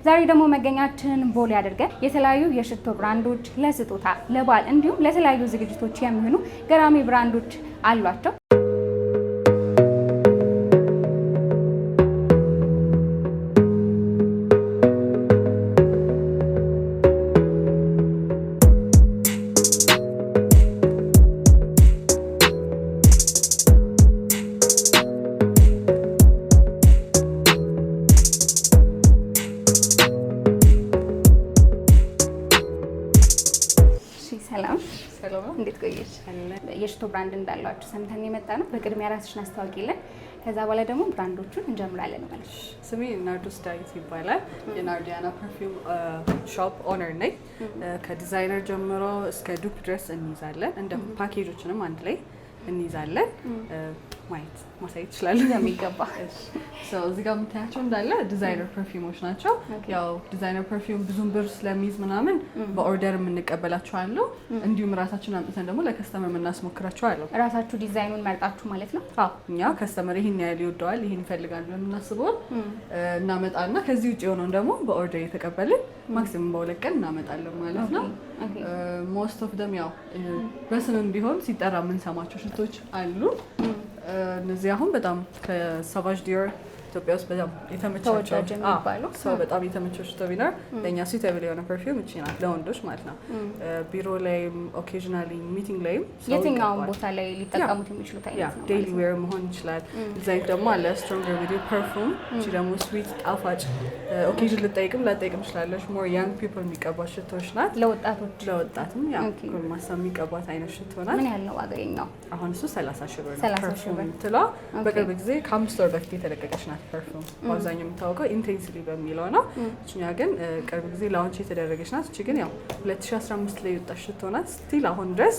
ዛሬ ደግሞ መገኛችንን ቦሌ አድርገን የተለያዩ የሽቶ ብራንዶች ለስጦታ ለበዓል እንዲሁም ለተለያዩ ዝግጅቶች የሚሆኑ ገራሚ ብራንዶች አሏቸው። እንዴት ቆየሽ? የሽቶ ብራንድ እንዳላችሁ ሰምተን የመጣ ነው። በቅድሚያ ራስሽን አስተዋውቂልን፣ ከዛ በኋላ ደግሞ ብራንዶቹን እንጀምራለን ማለት ነው። ስሜ ናርዶስ ዳዊት ይባላል። የናርዲያና ፐርፊውም ሾፕ ኦነር ነኝ። ከዲዛይነር ጀምሮ እስከ ዱፕ ድረስ እንይዛለን። እንደ ፓኬጆችንም አንድ ላይ እንይዛለን። ማሳየት ይችላል የሚገባ እዚህ ጋር የምታያቸው እንዳለ ዲዛይነር ፐርፊውሞች ናቸው። ያው ዲዛይነር ፐርፊውም ብዙም ብር ስለሚይዝ ምናምን በኦርደር የምንቀበላቸው አሉ። እንዲሁም ራሳችን አምጥተን ደግሞ ለከስተመር የምናስሞክራቸው አሉ። ራሳችሁ ዲዛይኑን መርጣችሁ ማለት ነው? አዎ፣ እኛ ከስተመር ይሄን ያህል ይወደዋል፣ ይሄን ይፈልጋል ብለን የምናስበውን እናመጣና ከዚህ ውጭ የሆነውን ደግሞ በኦርደር የተቀበልን ማክሲመም በሁለት ቀን እናመጣለን ማለት ነው። ሞስት ኦፍ ደም ያው በስምም ቢሆን ሲጠራ የምንሰማቸው ሽቶች አሉ። እነዚህ አሁን በጣም ከሳቫጅ ዲዮር ኢትዮጵያ ውስጥ በጣም የተመቻቸው ሰው በጣም የተመቸው ሽቶ ቢኖር ለእኛ ስዊተብል የሆነ ፐርፊውም እቺ ናት፣ ለወንዶች ማለት ነው። ቢሮ ላይም ኦኬዥናሊ ሚቲንግ ላይም የትኛውን ቦታ ላይ ሊጠቀሙት የሚችሉት አይነት ነው። ዴይሊ ዌር መሆን ይችላል። ዲዛይን ደግሞ አለ ስትሮንገር ዊዝ ፐርፉም። እቺ ደግሞ ስዊት ጣፋጭ ኦኬዥን ልጠይቅም ላጠይቅም ትችላለች። ሞር ያንግ ፒፕል የሚቀቧት ሽቶች ናት። ለወጣትም ያ ጎልማሳ የሚቀቧት አይነት ሽቶ ናት። ምን ያህል ነው ዋጋው? አሁን እሱ 30 ሺህ ብር ነው። ፐርፉም የምትለው በቅርብ ጊዜ ከ5 ወር በፊት የተለቀቀች ናት። ፐርፉም በአብዛኛው የምታወቀው ኢንቴንሲሊ በሚለው ነው። እኛ ግን ቅርብ ጊዜ ላውንች የተደረገች ናት። እቺ ግን ያው 2015 ላይ የወጣች ሽቶ ናት። ስቲል አሁን ድረስ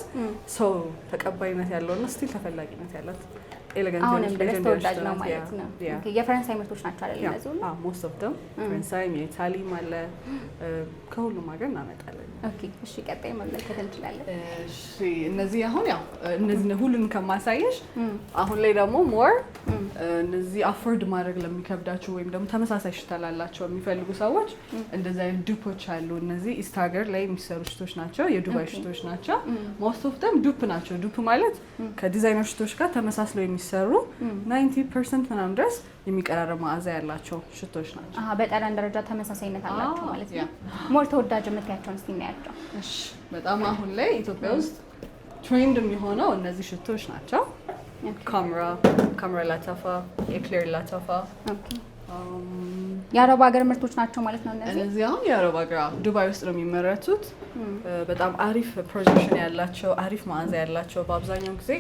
ሰው ተቀባይነት ያለውና ስቲል ተፈላጊነት ያላት ኤሌጋንት አሁንም ድረስ ተወዳጅ ነው ማለት ነው። የፈረንሳይ ምርቶች ናቸው አይደል? እነዚህ ሁሉ ሞስት ኦፍ ደም ፈረንሳይም የኢታሊም አለ፣ ከሁሉም ሀገር እናመጣለን። ኦኬ፣ እሺ፣ ቀጣይ መመልከት እንችላለን። እሺ፣ እነዚህ አሁን ያው እነዚህ ሁሉንም ከማሳየሽ አሁን ላይ ደግሞ ሞር እነዚህ አፎርድ ማድረግ ለሚከብዳቸው ወይም ደግሞ ተመሳሳይ ሽታ ላላቸው የሚፈልጉ ሰዎች እንደዚህ አይነት ዱፖች አሉ። እነዚህ ኢስት ሀገር ላይ የሚሰሩ ሽቶች ናቸው፣ የዱባይ ሽቶች ናቸው። ሞስት ኦፍ ደም ዱፕ ናቸው። ዱፕ ማለት ከዲዛይነር ሽቶች ጋር ተመሳስለው የሚሰሩ 90% ምናምን ድረስ የሚቀራረብ መዓዛ ያላቸው ሽቶች ናቸው። በጠረን ደረጃ ተመሳሳይነት አላቸው ማለት ነው። ሞር ተወዳጅ የምትያቸውን እስኪ እናያቸው። እሺ፣ በጣም አሁን ላይ ኢትዮጵያ ውስጥ ትሬንድ የሚሆነው እነዚህ ሽቶች ናቸው። ካምራ ላታፋ፣ ኤክሌር ላታፋ የአረብ ሀገር ምርቶች ናቸው ማለት ነው። እነዚህ አሁን የአረብ ሀገር ዱባይ ውስጥ ነው የሚመረቱት። በጣም አሪፍ ፕሮጀክሽን ያላቸው አሪፍ መዓዛ ያላቸው። በአብዛኛው ጊዜ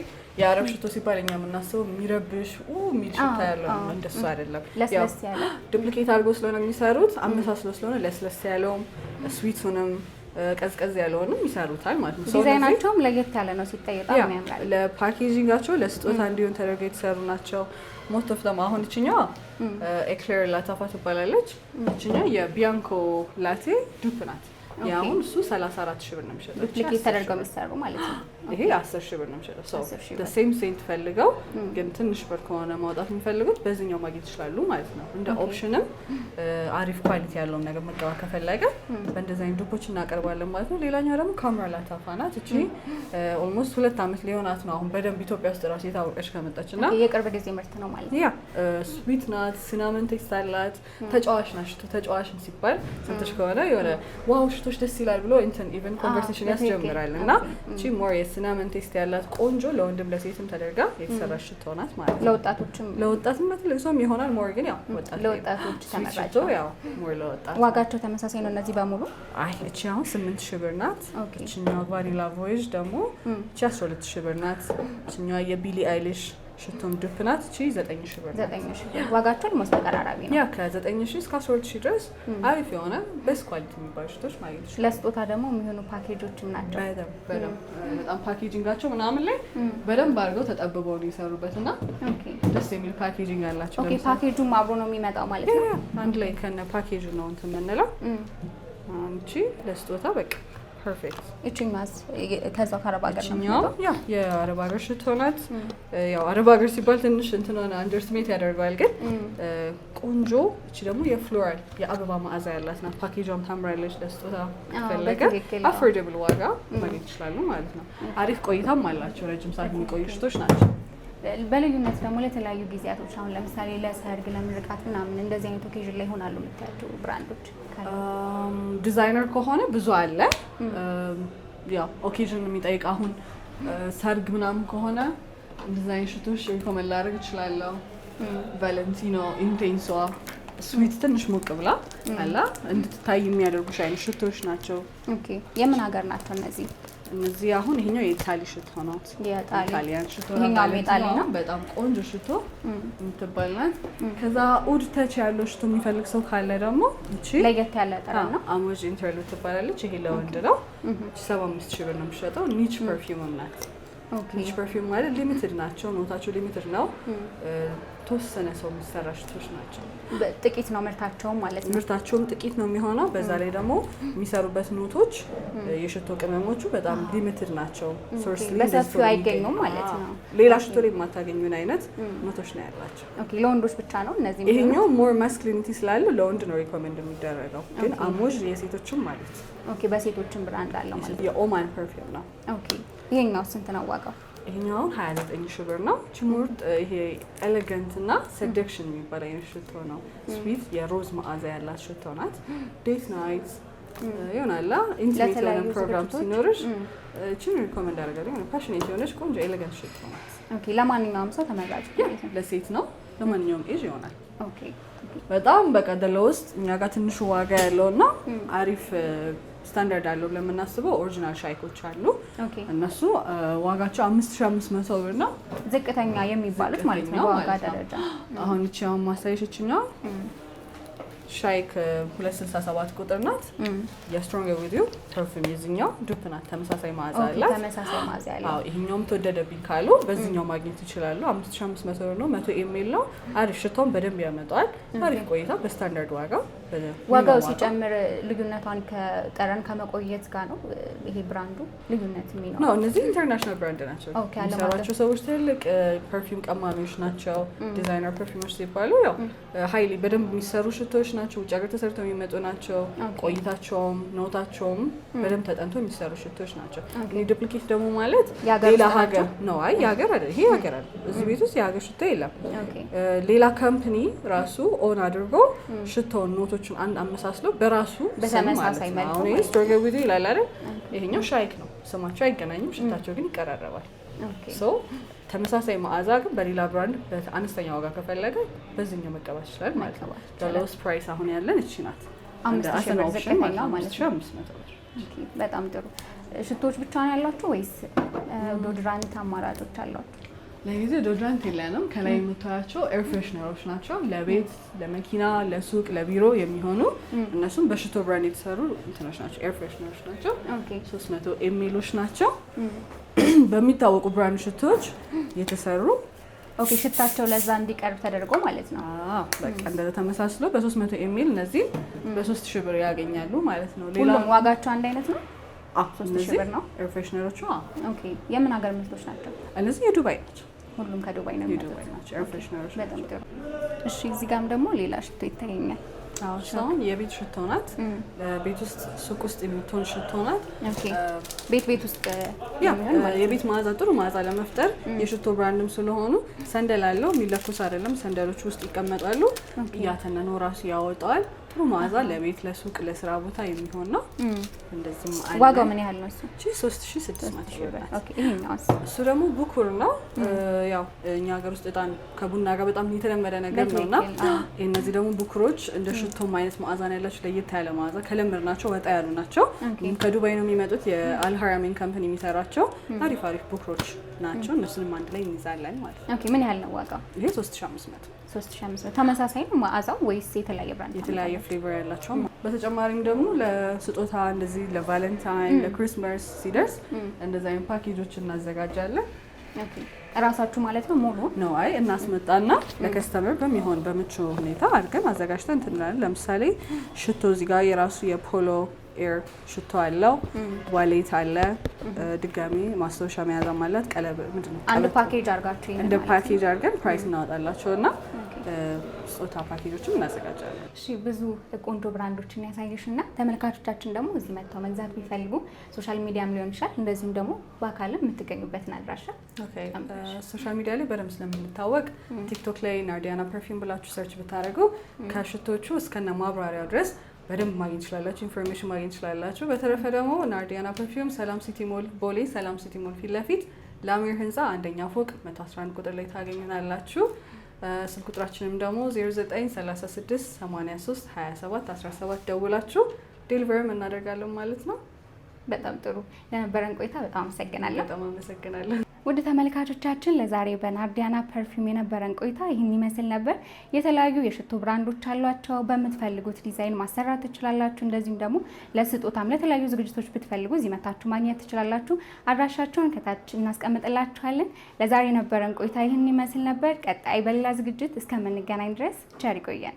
የአረብ ሽቶ ሲባል እኛ የምናስበው የሚረብሽ የሚል ሽታ ያለው ነው። እንደሱ አይደለም። ለስለስ ያለ ዱፕሊኬት አድርጎ ስለሆነ የሚሰሩት አመሳስሎ ስለሆነ ለስለስ ያለውም ስዊቱንም ቀዝቀዝ ያለውንም ይሰሩታል ማለት ነው። ዲዛይናቸውም ለየት ያለ ነው ሲታይ በጣም ያምራል። ለፓኬጂንጋቸው ለስጦታ እንዲሆን ተደርገው የተሰሩ ናቸው። ሞስት ኦፍ ደም አሁን እችኛዋ ኤክሌር ላታፋ ትባላለች። እችኛዋ የቢያንኮ ላቴ ዱፕ ናት። ያሁን እሱ 34 ሺህ ብር ነው የሚሸጠው። ዱፕሊኬት ተደርገው የሚሰሩ ማለት ነው። ይሄ 10 ሺህ ብር ነው የሚሸጠው። ሴም ሴንት ፈልገው ግን ትንሽ ብር ከሆነ ማውጣት የሚፈልጉት በዚህኛው ማግኘት ይችላሉ ማለት ነው። እንደ ኦፕሽንም አሪፍ ኳሊቲ ያለውን ነገር መቀባት ከፈለገ በእንደዚህ አይነት ዱፖች እናቀርባለን ማለት ነው። ሌላኛው ደግሞ ካምራ ላታፋ ናት። እቺ ኦልሞስት 2 ዓመት ሊሆናት ነው አሁን በደንብ ኢትዮጵያ ውስጥ ራሱ የታወቀች ከመጣች እና የቅርብ ጊዜ ምርት ነው ማለት ነው። ያ ስዊት ናት፣ ሲናመን ቴክስት አላት፣ ተጫዋች ናት። ተጫዋችም ሲባል ሰምተሽ ከሆነ የሆነ ዋው ሽቶች ደስ ይላል ብሎ ኢቨን ኮንቨርሴሽን ያስጀምራል እና እቺ ሞር ሲናመን ቴስት ያላት ቆንጆ ለወንድም ለሴትም ተደርጋ የተሰራች ሽቶ ናት ማለት ነው። ለወጣትም ለትልቅ ሰውም ይሆናል። ሞር ግን ያው ለወጣቶች ተመራጭ ነው። ያው ሞር ለወጣት። ዋጋቸው ተመሳሳይ ነው እነዚህ በሙሉ? አይ እቺ አሁን 8 ሺህ ብር ናት። እቺኛው ቫኒላ ቮይጅ ደግሞ እቺ 12 ሺህ ብር ናት። እቺኛው የቢሊ አይሊሽ ሽቶም ዱፕ ናት። እቺ 9 ሺህ ብር ናት። 9 ሺህ ብር ዋጋቸው ልሞስ ተቀራራቢ ነው። ያ ከ9 ሺህ እስከ 12 ሺህ ድረስ አሪፍ የሆነ ቤስት ኳሊቲ የሚባሉ ሽቶች ማግኘት ይችላል። ለስጦታ ደግሞ የሚሆኑ ፓኬጆችም ናቸው። በጣም ፓኬጂንጋቸው ምናምን ላይ በደንብ አድርገው ተጠብበው ነው የሰሩበትና ደስ የሚል ፓኬጂንግ አላቸው። ኦኬ፣ ፓኬጁም አብሮ ነው የሚመጣው ማለት ነው። አንድ ላይ ከነ ፓኬጁ ነው እንትን የምንለው። አንቺ ለስጦታ በቃ ፐርፌክት። እቺኛስ ከዛው ከአረብ ሀገር ነው እቺኛው ያ የአረብ ሀገር ሽቶ ናት። ያው አረብ ሀገር ሲባል ትንሽ እንትን አንደርስሜት ያደርጋል፣ ግን ቆንጆ። እቺ ደግሞ የፍሎራል የአበባ መዓዛ ያላት ናት። ፓኬጇም ታምራለች። ለስጦታ ፈለገ አፎርደብል ዋጋ ማግኘት ይችላሉ ማለት ነው። አሪፍ ቆይታም አላቸው። ረጅም ሰዓት የሚቆዩ ሽቶች ናቸው። በልዩነት ደግሞ ለተለያዩ ጊዜያቶች አሁን ለምሳሌ ለሰርግ፣ ለምርቃት ምናምን እንደዚህ አይነት ኦኬዥን ላይ ይሆናሉ የምታያቸው ብራንዶች? ዲዛይነር ከሆነ ብዙ አለ። ያው ኦኬዥን የሚጠይቅ አሁን ሰርግ ምናምን ከሆነ ዲዛይን ሽቶች ሪኮመንድ ላደርግ እችላለሁ። ቫለንቲኖ ኢንቴንሷ ስዊት ትንሽ ሞቅ ብላ አላ እንድትታይ የሚያደርጉሽ አይነት ሽቶች ናቸው። ኦኬ የምን ሀገር ናቸው እነዚህ? እነዚህ አሁን ይሄኛው የኢታሊ ሽቶ ነው። የጣሊያን ሽቶ ነው። በጣም ቆንጆ ሽቶ የምትባል ናት። ከዛ ኡድ ተች ያለው ሽቶ የሚፈልግ ሰው ካለ ደግሞ እቺ ለየት ያለ ጠረን ነው። አሞጅ ኢንተርሉ ትባላለች። ይሄ ለወንድ ነው። 75,000 ብር ነው የሚሸጠው። ኒች ፐርፊውም ናት። ኒች ፐርፊውም ማለት ሊሚትድ ናቸው። ኖታቸው ሊሚትድ ነው። ተወሰነ ሰው የሚሰራ ሽቶች ናቸው። ጥቂት ነው ምርታቸውም ማለት ነው። ምርታቸውም ጥቂት ነው የሚሆነው። በዛ ላይ ደግሞ የሚሰሩበት ኖቶች የሽቶ ቅመሞቹ በጣም ሊሚትድ ናቸው። ሶርስ በሰፊው አይገኙም ማለት ነው። ሌላ ሽቶ ላይ የማታገኙን አይነት ኖቶች ነው ያላቸው። ኦኬ ለወንዶች ብቻ ነው እነዚህ? ይሄኛው ሞር ማስኩሊኒቲ ስላለው ለወንድ ነው ሪኮሜንድ የሚደረገው፣ ግን አሞጅ የሴቶችም ማለት ነው። ኦኬ በሴቶችም ብራንድ አለው ማለት ነው። የኦማን ፐርፊውም ነው። ኦኬ ይሄኛው ስንት ነው ዋጋው? ይሄኛው 29,000 ብር ነው። ቺሙርት ይሄ ኤሌጋንት እና ሰደክሽን የሚባል አይነት ሽቶ ነው። ስዊት የሮዝ መዓዛ ያላት ሽቶ ናት። ዴት ናይት ይሆናላ ኢንቲሜት የሆነ ፕሮግራም ሲኖርሽ እቺን ሪኮመንድ አደርጋለሁ። የሆነ ፓሽኔት የሆነች ቆንጆ ኤሌጋንት ሽቶ ናት። ኦኬ ለማንኛውም ሰው ተመራጭ ነው። ለሴት ነው፣ ለማንኛውም ኤጅ ይሆናል። ኦኬ በጣም በቀደለ ውስጥ እኛ ጋር ትንሹ ዋጋ ያለውና አሪፍ ስታንዳርድ አለው ለምናስበው ኦሪጂናል ሻይኮች አሉ። እነሱ ዋጋቸው 5,500 ብር ነው። ዝቅተኛ የሚባሉት ማለት ነው ዋጋ ደረጃ። አሁን እቺ አሁን ማሳየሽኛው ሻይክ 267 ቁጥር ናት። የስትሮንግ ዊዲዮ ፐርፊውም የዚህኛው ዱፕ ናት። ተመሳሳይ መዓዛ አላት። ተመሳሳይ መዓዛ ያለው። አዎ ይሄኛውም ተወደደብኝ ካሉ በዚህኛው ማግኘት ይችላሉ። 5,500 ብር ነው። 100 ኤምኤል ነው። አሪፍ ሽቶን በደንብ ያመጣዋል። አሪፍ ቆይታ በስታንዳርድ ዋጋ። ዋጋው ሲጨምር ልዩነቷን ከጠረን ከመቆየት ጋር ነው ይሄ ብራንዱ ልዩነት የሚኖረው ነው። እነዚህ ኢንተርናሽናል ብራንድ ናቸው። የሚሰሯቸው ሰዎች ትልቅ ፐርፊውም ቀማሚዎች ናቸው። ዲዛይነር ፐርፊውሞች ሲባሉ ያው ሀይሊ በደንብ የሚሰሩ ሽቶች ናቸው። ውጭ ሀገር ተሰርተው የሚመጡ ናቸው። ቆይታቸውም ኖታቸውም በደንብ ተጠንቶ የሚሰሩ ሽቶች ናቸው። ዱፕሊኬት ደግሞ ማለት ሌላ ሀገር ነው። አይ የሀገር አይደል፣ ይሄ ሀገር አይደል። እዚህ ቤት ውስጥ የሀገር ሽቶ የለም። ሌላ ካምፓኒ ራሱ ኦን አድርጎ ሽቶውን ኖቶቹን አንድ አመሳስለው በራሱ በተመሳሳይ መልኩ አሁን ይሄ ስትሮንግ ዊዲዮ ይላል አይደል? ይሄኛው ሻይክ ነው። ስማቸው አይገናኝም፣ ሽታቸው ግን ይቀራረባል። ሶ ተመሳሳይ መዓዛ ግን በሌላ ብራንድ በአነስተኛ ዋጋ ከፈለገ በዚህኛው መቀባት ይችላል ማለት ነው። ለሎስ ፕራይስ አሁን ያለን እቺ ናት። 5,000 ብር ዝቅተኛ ማለት ነው። 500 ብር። በጣም ጥሩ። ሽቶች ብቻ ነው ያላችሁ ወይስ ዶድራንት አማራጮች አሏችሁ? ለጊዜው ዶድራንት የለንም። ከላይ የምታያቸው ኤር ፍሬሽነሮች ናቸው። ለቤት፣ ለመኪና፣ ለሱቅ፣ ለቢሮ የሚሆኑ እነሱም በሽቶ ብራንድ የተሰሩ እንትኖች ናቸው። ኤር ፍሬሽነሮች ናቸው። 300 ኤምኤሎች ናቸው። በሚታወቁ ብራንድ ሽቶዎች የተሰሩ ኦኬ ሽታቸው ለዛ እንዲቀርብ ተደርጎ ማለት ነው። በቃ እንደዛ ተመሳስሎ በ300 ኤምኤል እነዚህ በ3000 ብር ያገኛሉ ማለት ነው። ሁሉም ዋጋቸው አንድ አይነት ነው? 3000 ብር ነው ኤር ፍሬሽነሮቹ። ኦኬ የምን ሀገር ምርቶች ናቸው? እነዚህ የዱባይ ናቸው። ሁሉም ከዱባይ ነው የሚመጡት ኤር ፍሬሽነሮች። በጣም ጥሩ። እሺ እዚህ ጋርም ደግሞ ሌላ ሽቶ ይታየኛል። አሁን የቤት ሽቶ ናት። ቤት ውስጥ ሱቅ ውስጥ የምትሆን ሽቶ ናት። ቤት ውስጥ የቤት መዓዛ ጥሩ መዓዛ ለመፍጠር የሽቶ ብራንድም ስለሆኑ ሰንደል አለው። የሚለኩስ አይደለም። ሰንደሎች ውስጥ ይቀመጣሉ። እያተነኑ ራሱ ያወጣዋል። ጥሩ መዓዛ ለቤት፣ ለሱቅ፣ ለስራ ቦታ የሚሆን ነው። እንደዚህም አለ። ዋጋው ምን ያህል ነው እሱ? 3600 ብር ናት። ኦኬ ይሄኛውስ? እሱ ደግሞ ቡኩር ነው። ያው እኛ ሀገር ውስጥ እጣን ከቡና ጋር በጣም የተለመደ ነገር ነውና እነዚህ ደግሞ ቡኩሮች እንደ ሽቶም አይነት መዓዛ ነው ያላቸው። ለየት ያለ መዓዛ ከለመድናቸው ወጣ ያሉ ናቸው። ከዱባይ ነው የሚመጡት። የአልሃራሚን ካምፓኒ የሚሰራቸው አሪፍ ቡኩሮች ናቸው። እነሱንም አንድ ላይ እንይዛለን ማለት ነው። ኦኬ ምን ያህል ነው ዋጋው? ይሄ 3500 ተመሳሳይ ነው መዓዛው ወይስ የተለያየ ብራንድ? የተለያየ ፍሌቨር ያላቸው። በተጨማሪም ደግሞ ለስጦታ እንደዚህ ለቫለንታይን፣ ለክሪስማስ ሲደርስ እንደዚህ አይነት ፓኬጆች እናዘጋጃለን። ኦኬ እራሳችሁ ማለት ነው ሙሉ ነው? አይ እናስመጣና ለከስተመር በሚሆን በምቹ ሁኔታ አድርገን አዘጋጅተን እንላለን። ለምሳሌ ሽቶ እዚህ ጋር የራሱ የፖሎ ኤር ሽቶ አለው፣ ዋሌት አለ፣ ድጋሚ ማስታወሻ መያዣም አላት። ቀለበት ምንድነው አንድ ፓኬጅ አድርጋችሁ እንደ ፓኬጅ አድርገን ፕራይስ እናወጣላቸው እና ስጦታ ፓኬጆችም እናዘጋጃለን። እሺ ብዙ ቆንጆ ብራንዶችን ያሳየሽ እና ተመልካቾቻችን ደግሞ እዚህ መጥተው መግዛት ቢፈልጉ ሶሻል ሚዲያም ሊሆን ይችላል፣ እንደዚሁም ደግሞ በአካልም የምትገኙበትን አድራሻ። ሶሻል ሚዲያ ላይ በደንብ ስለምንታወቅ ቲክቶክ ላይ ናርዲያና ፐርፊውም ብላችሁ ሰርች ብታደርጉ ከሽቶቹ እስከነ ማብራሪያው ድረስ በደንብ ማግኘት ትችላላችሁ፣ ኢንፎርሜሽን ማግኘት ትችላላችሁ። በተረፈ ደግሞ ናርዲያና ፐርፊውም ሰላም ሲቲ ሞል ቦሌ ሰላም ሲቲ ሞል ፊት ለፊት ላሚር ህንፃ አንደኛ ፎቅ 111 ቁጥር ላይ ታገኙናላችሁ። ስልክ ቁጥራችንም ደግሞ 0936832717 ደውላችሁ ዴሊቨርም እናደርጋለን ማለት ነው። በጣም ጥሩ። ለነበረን ቆይታ በጣም አመሰግናለሁ። በጣም አመሰግናለሁ። ውድ ተመልካቾቻችን ለዛሬ በናርዲያና ፐርፊውም የነበረን ቆይታ ይህን ይመስል ነበር። የተለያዩ የሽቶ ብራንዶች አሏቸው። በምትፈልጉት ዲዛይን ማሰራት ትችላላችሁ። እንደዚሁም ደግሞ ለስጦታም ለተለያዩ ዝግጅቶች ብትፈልጉ እዚህ መታችሁ ማግኘት ትችላላችሁ። አድራሻቸውን ከታች እናስቀምጥላችኋለን። ለዛሬ የነበረን ቆይታ ይህን ይመስል ነበር። ቀጣይ በሌላ ዝግጅት እስከምንገናኝ ድረስ ቸር ይቆየን።